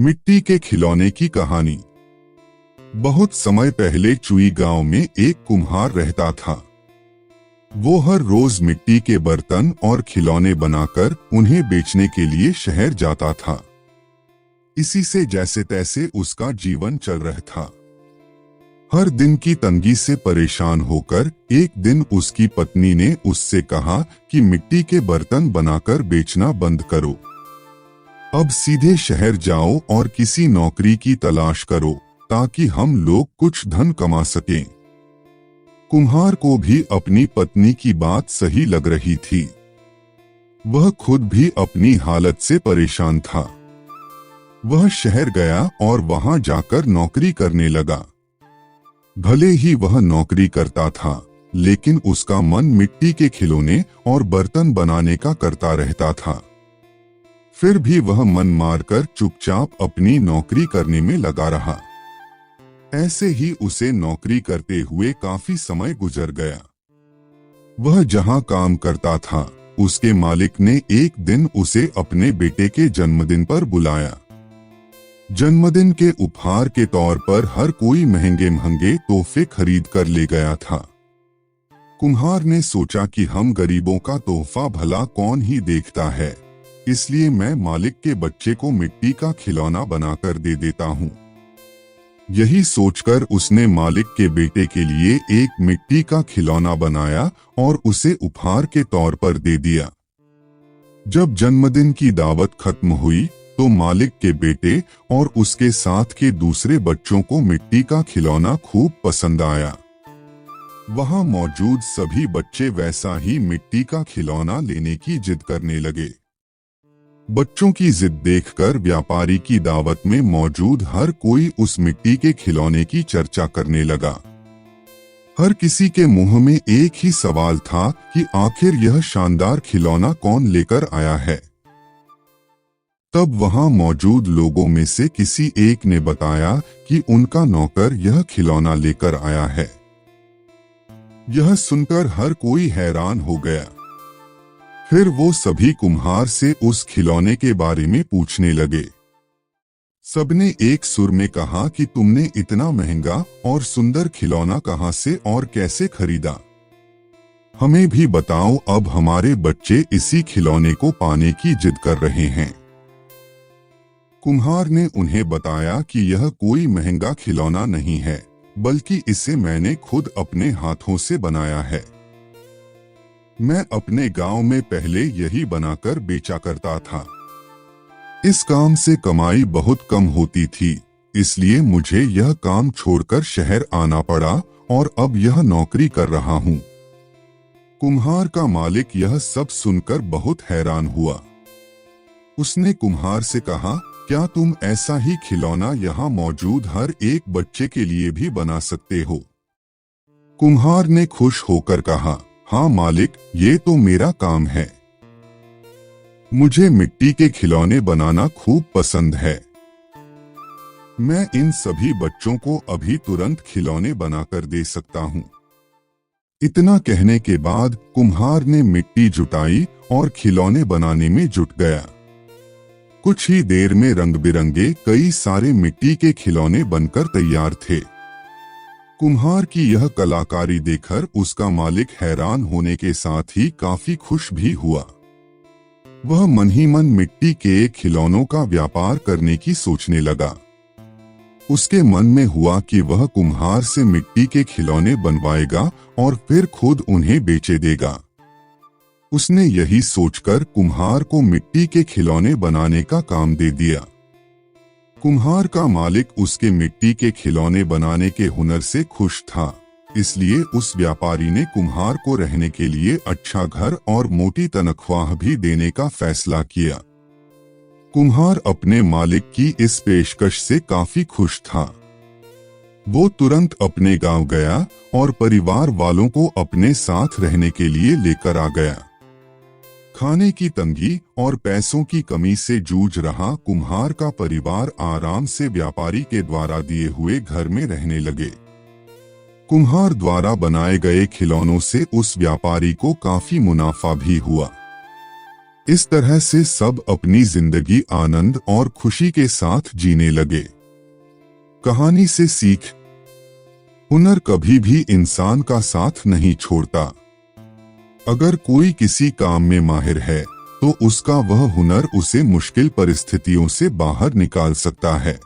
मिट्टी के खिलौने की कहानी। बहुत समय पहले चुई गांव में एक कुम्हार रहता था। वो हर रोज मिट्टी के बर्तन और खिलौने बनाकर उन्हें बेचने के लिए शहर जाता था। इसी से जैसे तैसे उसका जीवन चल रहा था। हर दिन की तंगी से परेशान होकर एक दिन उसकी पत्नी ने उससे कहा कि मिट्टी के बर्तन बनाकर बेचना बंद करो। अब सीधे शहर जाओ और किसी नौकरी की तलाश करो ताकि हम लोग कुछ धन कमा सकें। कुम्हार को भी अपनी पत्नी की बात सही लग रही थी। वह खुद भी अपनी हालत से परेशान था। वह शहर गया और वहां जाकर नौकरी करने लगा। भले ही वह नौकरी करता था, लेकिन उसका मन मिट्टी के खिलौने और बर्तन बनाने का करता रहता था। फिर भी वह मन मारकर चुपचाप अपनी नौकरी करने में लगा रहा। ऐसे ही उसे नौकरी करते हुए काफी समय गुजर गया। वह जहां काम करता था, उसके मालिक ने एक दिन उसे अपने बेटे के जन्मदिन पर बुलाया। जन्मदिन के उपहार के तौर पर हर कोई महंगे महंगे तोहफे खरीद कर ले गया था। कुम्हार ने सोचा कि हम गरीबों का तोहफा भला कौन ही देखता है, इसलिए मैं मालिक के बच्चे को मिट्टी का खिलौना बनाकर दे देता हूँ। यही सोचकर उसने मालिक के बेटे के लिए एक मिट्टी का खिलौना बनाया और उसे उपहार के तौर पर दे दिया। जब जन्मदिन की दावत खत्म हुई तो मालिक के बेटे और उसके साथ के दूसरे बच्चों को मिट्टी का खिलौना खूब पसंद आया। वहां मौजूद सभी बच्चे वैसा ही मिट्टी का खिलौना लेने की जिद करने लगे। बच्चों की जिद देखकर व्यापारी की दावत में मौजूद हर कोई उस मिट्टी के खिलौने की चर्चा करने लगा। हर किसी के मुंह में एक ही सवाल था कि आखिर यह शानदार खिलौना कौन लेकर आया है। तब वहां मौजूद लोगों में से किसी एक ने बताया कि उनका नौकर यह खिलौना लेकर आया है। यह सुनकर हर कोई हैरान हो गया। फिर वो सभी कुम्हार से उस खिलौने के बारे में पूछने लगे। सबने एक सुर में कहा कि तुमने इतना महंगा और सुंदर खिलौना कहां से और कैसे खरीदा? हमें भी बताओ, अब हमारे बच्चे इसी खिलौने को पाने की जिद कर रहे हैं। कुम्हार ने उन्हें बताया कि यह कोई महंगा खिलौना नहीं है, बल्कि इसे मैंने खुद अपने हाथों से बनाया है। मैं अपने गांव में पहले यही बनाकर बेचा करता था। इस काम से कमाई बहुत कम होती थी, इसलिए मुझे यह काम छोड़कर शहर आना पड़ा और अब यह नौकरी कर रहा हूँ। कुम्हार का मालिक यह सब सुनकर बहुत हैरान हुआ। उसने कुम्हार से कहा, क्या तुम ऐसा ही खिलौना यहाँ मौजूद हर एक बच्चे के लिए भी बना सकते हो? कुम्हार ने खुश होकर कहा, हाँ मालिक, ये तो मेरा काम है। मुझे मिट्टी के खिलौने बनाना खूब पसंद है। मैं इन सभी बच्चों को अभी तुरंत खिलौने बनाकर दे सकता हूँ। इतना कहने के बाद कुम्हार ने मिट्टी जुटाई और खिलौने बनाने में जुट गया। कुछ ही देर में रंग बिरंगे कई सारे मिट्टी के खिलौने बनकर तैयार थे। कुम्हार की यह कलाकारी देखकर उसका मालिक हैरान होने के साथ ही काफी खुश भी हुआ। वह मन ही मन मिट्टी के खिलौनों का व्यापार करने की सोचने लगा। उसके मन में हुआ कि वह कुम्हार से मिट्टी के खिलौने बनवाएगा और फिर खुद उन्हें बेचे देगा। उसने यही सोचकर कुम्हार को मिट्टी के खिलौने बनाने का काम दे दिया। कुम्हार का मालिक उसके मिट्टी के खिलौने बनाने के हुनर से खुश था, इसलिए उस व्यापारी ने कुम्हार को रहने के लिए अच्छा घर और मोटी तनख्वाह भी देने का फैसला किया। कुम्हार अपने मालिक की इस पेशकश से काफी खुश था। वो तुरंत अपने गांव गया और परिवार वालों को अपने साथ रहने के लिए लेकर आ गया। खाने की तंगी और पैसों की कमी से जूझ रहा कुम्हार का परिवार आराम से व्यापारी के द्वारा दिए हुए घर में रहने लगे। कुम्हार द्वारा बनाए गए खिलौनों से उस व्यापारी को काफी मुनाफा भी हुआ। इस तरह से सब अपनी जिंदगी आनंद और खुशी के साथ जीने लगे। कहानी से सीख: हुनर कभी भी इंसान का साथ नहीं छोड़ता। अगर कोई किसी काम में माहिर है तो उसका वह हुनर उसे मुश्किल परिस्थितियों से बाहर निकाल सकता है।